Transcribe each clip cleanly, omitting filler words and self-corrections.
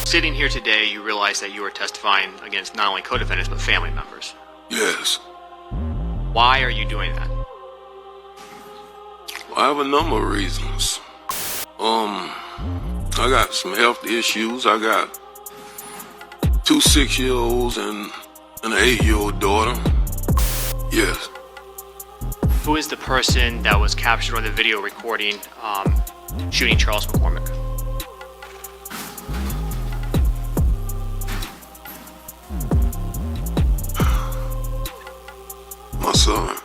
Sitting here today, you realize that you are testifying against not only co-defendants, but family members. Yes. Why are you doing that? Well, I have a number of reasons. I got some health issues. I got 2 6-year-olds and an 8-year-old daughter. Yes. Who is the person that was captured on the video recording shooting Charles McCormick? My son.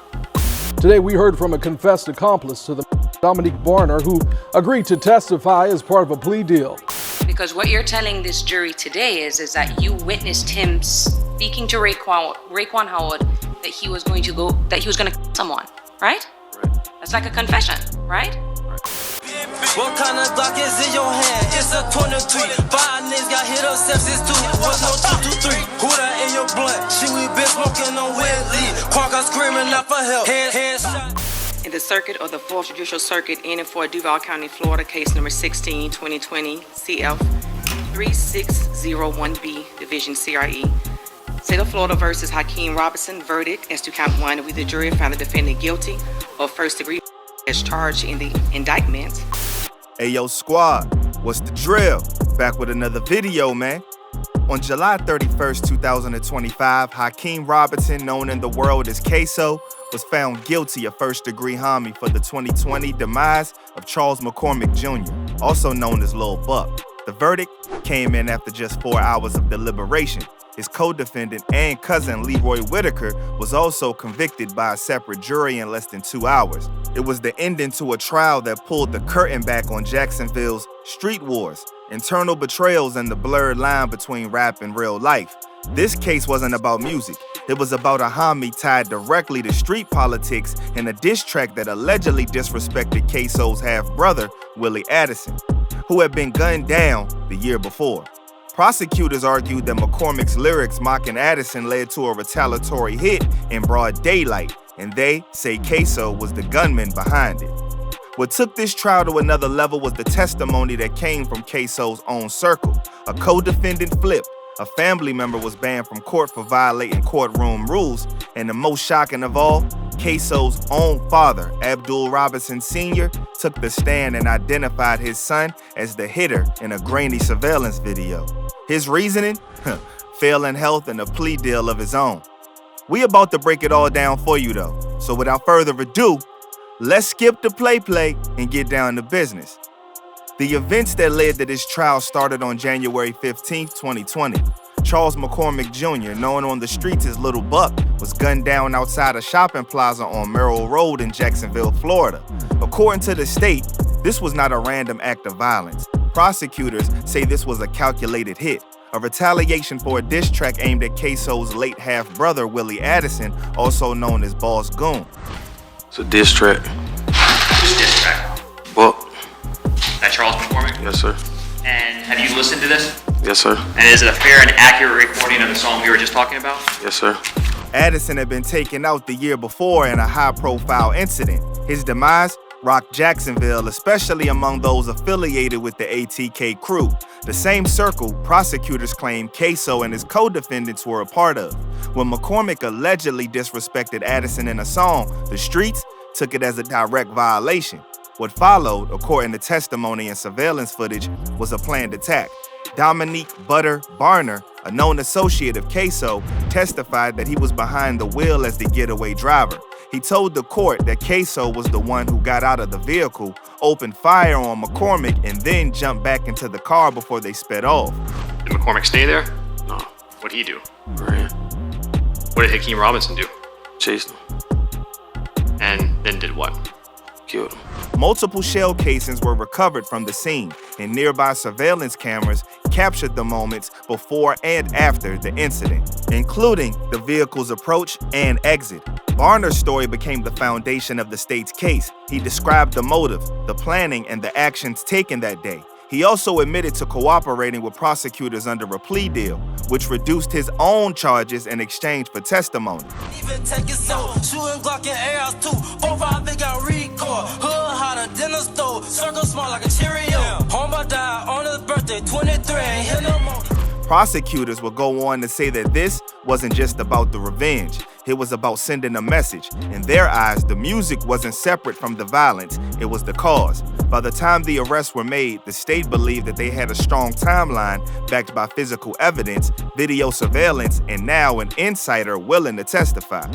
Today we heard from a confessed accomplice to the Dominique Barner who agreed to testify as part of a plea deal. Because what you're telling this jury today is that you witnessed him speaking to Raekwon Howard that he was going to kill someone, right? Right. That's like a confession, right? What kind of Glock is in your hand? It's a 23. 5 niggas got hit up, sepsis 2. What's no 223? Who that in your blunt? She we been smoking on wet lead. Quack out screaming out for help. Hands shot. In the circuit of the 4th Judicial Circuit in and for Duval County, Florida, case number 16, 2020, CF 3601B, Division CRE. State of Florida versus Hakeem Robinson, verdict as to count 1, with the jury found the defendant guilty of first-degree as charged in the indictment. Hey yo, squad, what's the drill? Back with another video, man. On July 31st, 2025, Hakeem Robinson, known in the world as Ksoo, was found guilty of first-degree homicide for the 2020 demise of Charles McCormick Jr., also known as Lil Buck. The verdict came in after just 4 hours of deliberation. His co-defendant and cousin Leroy Whitaker was also convicted by a separate jury in less than 2 hours. It was the ending to a trial that pulled the curtain back on Jacksonville's street wars, internal betrayals, and the blurred line between rap and real life. This case wasn't about music. It was about a homie tied directly to street politics and a diss track that allegedly disrespected Ksoo's half-brother, Willie Addison, who had been gunned down the year before. Prosecutors argued that McCormick's lyrics mocking Addison led to a retaliatory hit in broad daylight, and they say Ksoo was the gunman behind it. What took this trial to another level was the testimony that came from Ksoo's own circle. A co-defendant flipped, a family member was banned from court for violating courtroom rules, and the most shocking of all, Ksoo's own father, Abdul Robinson Sr., took the stand and identified his son as the hitter in a grainy surveillance video. His reasoning? Failing health and a plea deal of his own. We about to break it all down for you though, so without further ado, let's skip the play and get down to business. The events that led to this trial started on January 15th, 2020. Charles McCormick Jr., known on the streets as Little Buck, was gunned down outside a shopping plaza on Merrill Road in Jacksonville, Florida. According to the state, this was not a random act of violence. Prosecutors say this was a calculated hit, a retaliation for a diss track aimed at Ksoo's late half-brother, Willie Addison, also known as Boss Goon. It's a diss track. Who's diss track? Buck. That Charles McCormick? Yes, sir. And have you listened to this? Yes, sir. And is it a fair and accurate recording of the song we were just talking about? Yes, sir. Addison had been taken out the year before in a high-profile incident. His demise rocked Jacksonville, especially among those affiliated with the ATK crew, the same circle prosecutors claim Ksoo and his co-defendants were a part of. When McCormick allegedly disrespected Addison in a song, the streets took it as a direct violation. What followed, according to testimony and surveillance footage, was a planned attack. Dominique Butter Barner, a known associate of Ksoo, testified that he was behind the wheel as the getaway driver. He told the court that Ksoo was the one who got out of the vehicle, opened fire on McCormick, and then jumped back into the car before they sped off. Did McCormick stay there? No. What'd he do? Ran. What did Hakeem Robinson do? Chased him. And then did what? Killed him. Multiple shell casings were recovered from the scene, and nearby surveillance cameras captured the moments before and after the incident, including the vehicle's approach and exit. Barner's story became the foundation of the state's case. He described the motive, the planning, and the actions taken that day. He also admitted to cooperating with prosecutors under a plea deal, which reduced his own charges in exchange for testimony. Even take it so, shooting Glock in ARs too. 4-5, they got recoil. Hood hotter than a stove. Circle small like a Cheerio. Homeboy died on his birthday, 23, ain't here no more. Prosecutors would go on to say that this wasn't just about the revenge. It was about sending a message. In their eyes, the music wasn't separate from the violence. It was the cause. By the time the arrests were made, the state believed that they had a strong timeline backed by physical evidence, video surveillance, and now an insider willing to testify.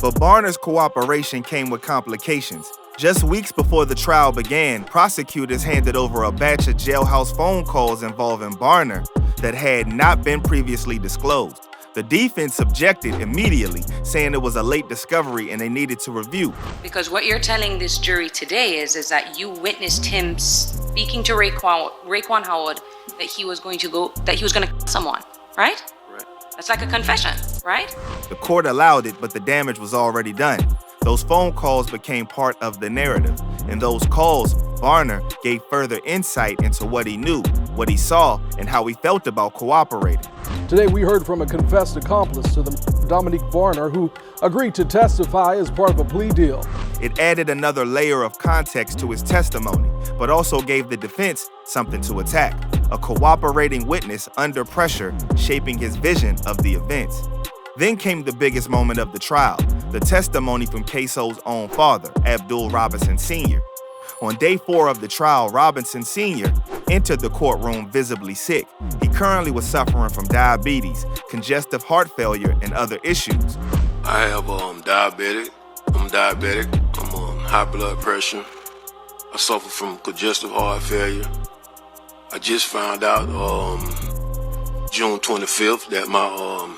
But Barner's cooperation came with complications. Just weeks before the trial began, prosecutors handed over a batch of jailhouse phone calls involving Barner that had not been previously disclosed. The defense objected immediately, saying it was a late discovery and they needed to review. Because what you're telling this jury today is that you witnessed him speaking to Raekwon Howard that he was going to kill someone, right? Right. That's like a confession, right? The court allowed it, but the damage was already done. Those phone calls became part of the narrative. In those calls, Barner gave further insight into what he knew, what he saw, and how he felt about cooperating. Today, we heard from a confessed accomplice to the Dominique Barner who agreed to testify as part of a plea deal. It added another layer of context to his testimony, but also gave the defense something to attack. A cooperating witness under pressure, shaping his vision of the events. Then came the biggest moment of the trial, the testimony from Ksoo's own father, Abdul Robinson Sr. On day 4 of the trial, Robinson Sr. entered the courtroom visibly sick. He currently was suffering from diabetes, congestive heart failure, and other issues. I have diabetic. I'm on high blood pressure. I suffer from congestive heart failure. I just found out June 25th that my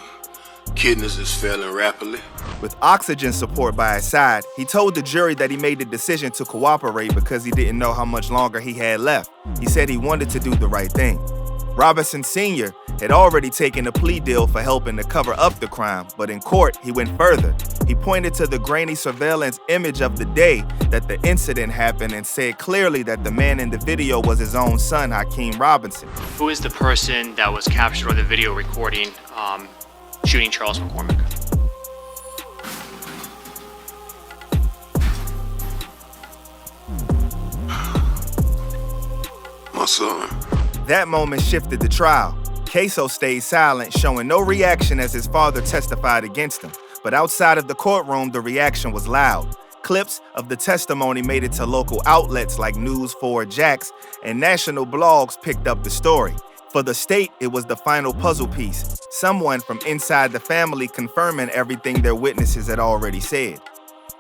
kidneys is failing rapidly. With oxygen support by his side, he told the jury that he made the decision to cooperate because he didn't know how much longer he had left. He said he wanted to do the right thing. Robinson Sr. had already taken a plea deal for helping to cover up the crime, but in court, he went further. He pointed to the grainy surveillance image of the day that the incident happened and said clearly that the man in the video was his own son, Hakeem Robinson. Who is the person that was captured on the video recording shooting Charles McCormick? My son. That moment shifted the trial. Ksoo stayed silent, showing no reaction as his father testified against him. But outside of the courtroom, the reaction was loud. Clips of the testimony made it to local outlets like News 4 Jax, and national blogs picked up the story. For the state, it was the final puzzle piece. Someone from inside the family confirming everything their witnesses had already said.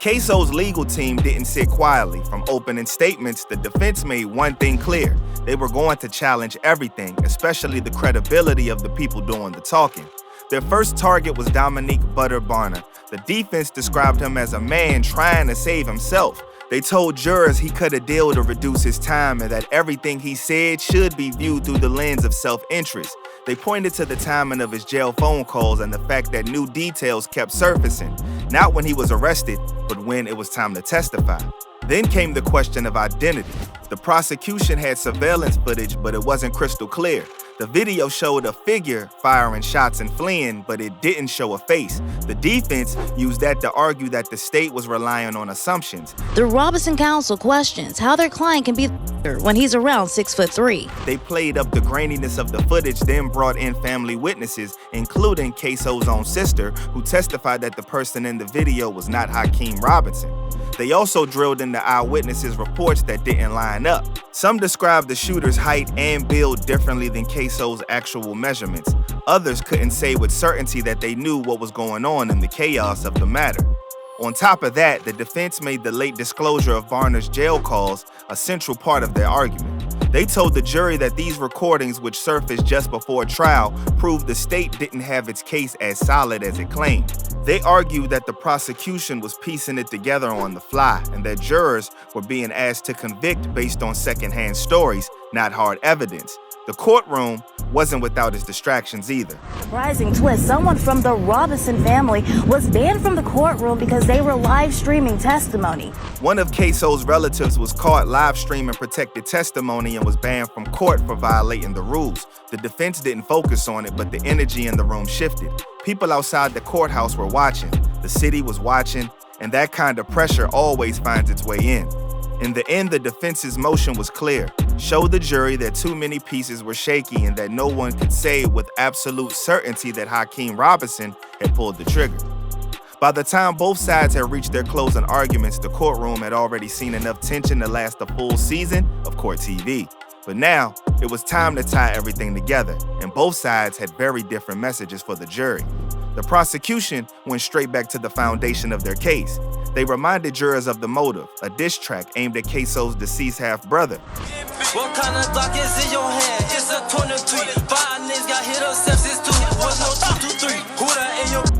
Ksoo's legal team didn't sit quietly. From opening statements, the defense made one thing clear. They were going to challenge everything, especially the credibility of the people doing the talking. Their first target was Dominique Butter Barner. The defense described him as a man trying to save himself. They told jurors he cut a deal to reduce his time and that everything he said should be viewed through the lens of self-interest. They pointed to the timing of his jail phone calls and the fact that new details kept surfacing, not when he was arrested, but when it was time to testify. Then came the question of identity. The prosecution had surveillance footage, but it wasn't crystal clear. The video showed a figure firing shots and fleeing, but it didn't show a face. The defense used that to argue that the state was relying on assumptions. The Robinson counsel questions how their client can be when he's around 6'3". They played up the graininess of the footage, then brought in family witnesses, including Ksoo's own sister, who testified that the person in the video was not Hakeem Robinson. They also drilled into eyewitnesses' reports that didn't line up. Some described the shooter's height and build differently than Ksoo's actual measurements. Others couldn't say with certainty that they knew what was going on in the chaos of the matter. On top of that, the defense made the late disclosure of Barner's jail calls a central part of their argument. They told the jury that these recordings, which surfaced just before trial, proved the state didn't have its case as solid as it claimed. They argued that the prosecution was piecing it together on the fly and that jurors were being asked to convict based on secondhand stories, not hard evidence. The courtroom wasn't without its distractions either. Surprising twist, someone from the Robinson family was banned from the courtroom because they were live streaming testimony. One of Ksoo's relatives was caught live streaming protected testimony and was banned from court for violating the rules. The defense didn't focus on it, but the energy in the room shifted. People outside the courthouse were watching, the city was watching, and that kind of pressure always finds its way in. In the end, the defense's motion was clear. show the jury that too many pieces were shaky and that no one could say with absolute certainty that Hakeem Robinson had pulled the trigger. By the time both sides had reached their closing arguments, the courtroom had already seen enough tension to last a full season of court TV. But now, it was time to tie everything together, and both sides had very different messages for the jury. The prosecution went straight back to the foundation of their case. They reminded jurors of the motive, a diss track aimed at Ksoo's deceased half-brother. What kind of Glock is in your hand? It's a 23. 5 niggas got hit up, sepsis 2. Was no 223. Who that in your shit?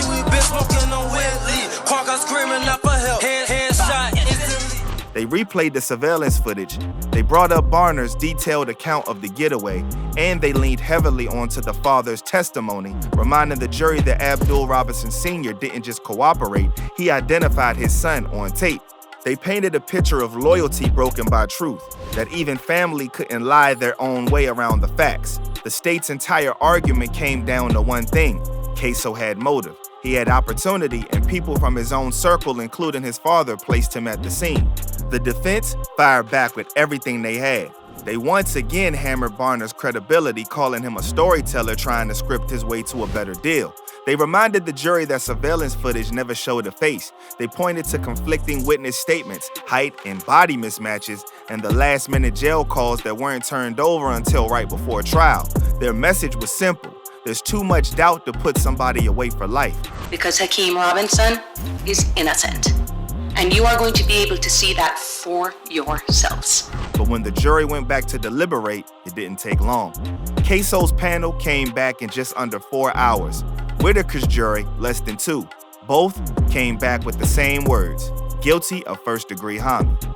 We been smoking on wet lead. Quark got screaming out for help. Headshot instantly. They replayed the surveillance footage, they brought up Barner's detailed account of the getaway, and they leaned heavily onto the father's testimony, reminding the jury that Abdul Robinson Sr. didn't just cooperate, he identified his son on tape. They painted a picture of loyalty broken by truth, that even family couldn't lie their own way around the facts. The state's entire argument came down to one thing: Ksoo had motive. He had opportunity, and people from his own circle, including his father, placed him at the scene. The defense fired back with everything they had. They once again hammered Barner's credibility, calling him a storyteller trying to script his way to a better deal. They reminded the jury that surveillance footage never showed a face. They pointed to conflicting witness statements, height and body mismatches, and the last-minute jail calls that weren't turned over until right before trial. Their message was simple: there's too much doubt to put somebody away for life. Because Hakeem Robinson is innocent. And you are going to be able to see that for yourselves. But when the jury went back to deliberate, it didn't take long. Ksoo's panel came back in just under 4 hours. Whitaker's jury, less than 2. Both came back with the same words: guilty of first-degree homicide.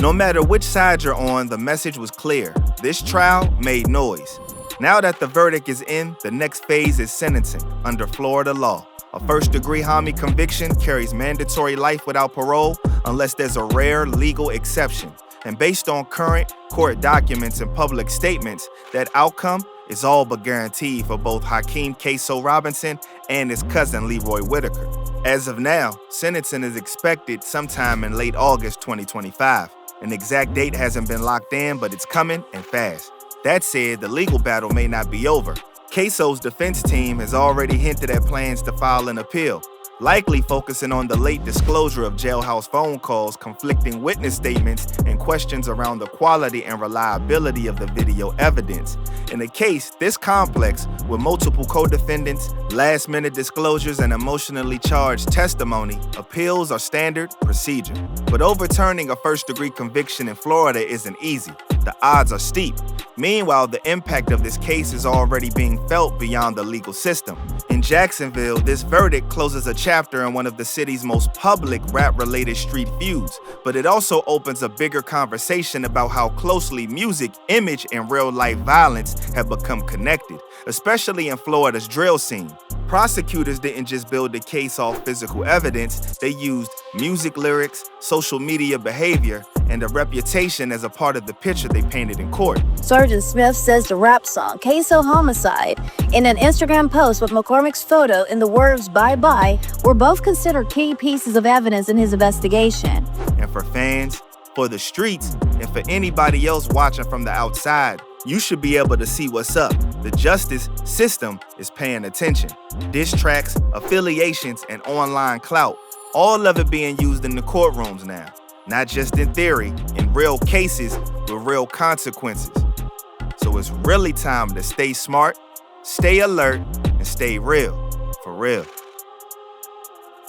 No matter which side you're on, the message was clear. This trial made noise. Now that the verdict is in, the next phase is sentencing under Florida law. A first-degree homicide conviction carries mandatory life without parole unless there's a rare legal exception. And based on current court documents and public statements, that outcome is all but guaranteed for both Hakeem Ksoo Robinson and his cousin Leroy Whitaker. As of now, sentencing is expected sometime in late August 2025. An exact date hasn't been locked in, but it's coming and fast. That said, the legal battle may not be over. Ksoo's defense team has already hinted at plans to file an appeal, likely focusing on the late disclosure of jailhouse phone calls, conflicting witness statements, and questions around the quality and reliability of the video evidence. In a case this complex, with multiple co-defendants, last-minute disclosures, and emotionally charged testimony, appeals are standard procedure. But overturning a first-degree conviction in Florida isn't easy. The odds are steep. Meanwhile, the impact of this case is already being felt beyond the legal system. In Jacksonville, this verdict closes a chapter in one of the city's most public rap-related street feuds, but it also opens a bigger conversation about how closely music, image, and real-life violence have become connected, especially in Florida's drill scene. Prosecutors didn't just build the case off physical evidence, they used music lyrics, social media behavior, and a reputation as a part of the picture they painted in court. Sergeant Smith says the rap song Ksoo Homicide in an Instagram post with McCormick's photo and the words "bye-bye" were both considered key pieces of evidence in his investigation. And for fans, for the streets, and for anybody else watching from the outside, you should be able to see what's up. The justice system is paying attention. Diss tracks, affiliations, and online clout, all of it being used in the courtrooms now. Not just in theory, in real cases with real consequences. So it's really time to stay smart, stay alert, and stay real. For real.